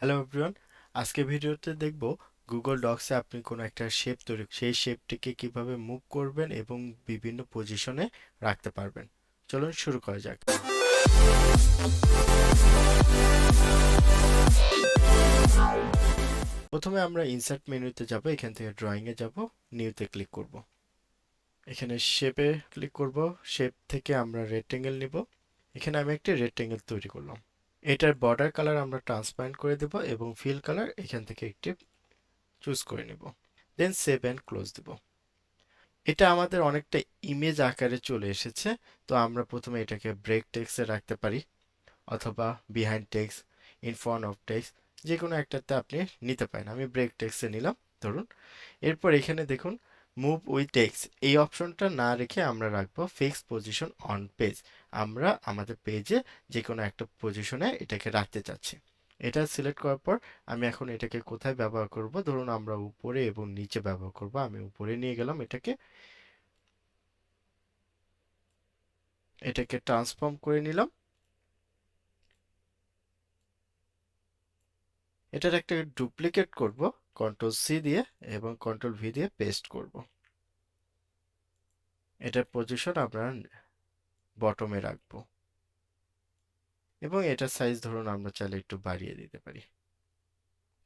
Hello everyone, আজকে ভিডিওতে দেখব গুগল ডক্সে আপনি কোনো একটা শেপ তৈরি সেই শেপটিকে কিভাবে মুভ করবেন এবং বিভিন্ন পজিশনে রাখতে পারবেন। চলুন শুরু করা যাক। প্রথমে আমরা ইনসার্ট মেনুতে যাব, এখান থেকে ড্রয়িং এ যাব, নিউতে ক্লিক করব। এখানে শেপে ক্লিক করব, শেপ থেকে আমরা রেক্টেঙ্গেল নিব। এখানে আমি একটি রেক্টেঙ্গেল তৈরি করলাম। এটার বর্ডার কালার আমরা ট্রান্সপারেন্ট করে দেব এবং ফিল কালার এখান থেকে একটি চুজ করে নেব। দেন সেভ অ্যান্ড ক্লোজ দেব। এটা আমাদের অনেকটা ইমেজ আকারে চলে এসেছে। তো আমরা প্রথমে এটাকে ব্রেক টেক্সটে রাখতে পারি, অথবা behind text, in front of text, যে কোনো একটাতে আপনি নিতে পারেন। আমি ব্রেক টেক্সটে নিলাম ধরুন। এরপর এখানে দেখুন মুভ উইথ টেক্সট, এই অপশনটা না রেখে আমরা রাখবো ফিক্স পজিশন অন পেজ। আমরা আমাদের পেজে যে কোনো একটা পজিশনে এটাকে রাখতে চাচ্ছি। এটা সিলেক্ট করার পর আমি এখন এটাকে কোথায় ব্যবহার করব, ধরুন আমরা উপরে এবং নিচে ব্যবহার করব। আমি উপরে নিয়ে গেলাম এটাকে ট্রান্সফর্ম করে নিলাম। এটার একটা ডুপ্লিকেট করব, কন্ট্রোল সি দিয়ে এবং কন্ট্রোল ভি দিয়ে পেস্ট করব। এটার পজিশন আমরা বটমে রাখবো এবং এটার সাইজ ধরুন আমরা চাইলে একটু বাড়িয়ে দিতে পারি।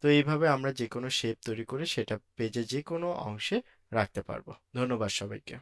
তো এইভাবে আমরা যে কোনো শেপ তৈরি করে সেটা পেজে যে কোনো অংশে রাখতে পারবো। ধন্যবাদ সবাইকে।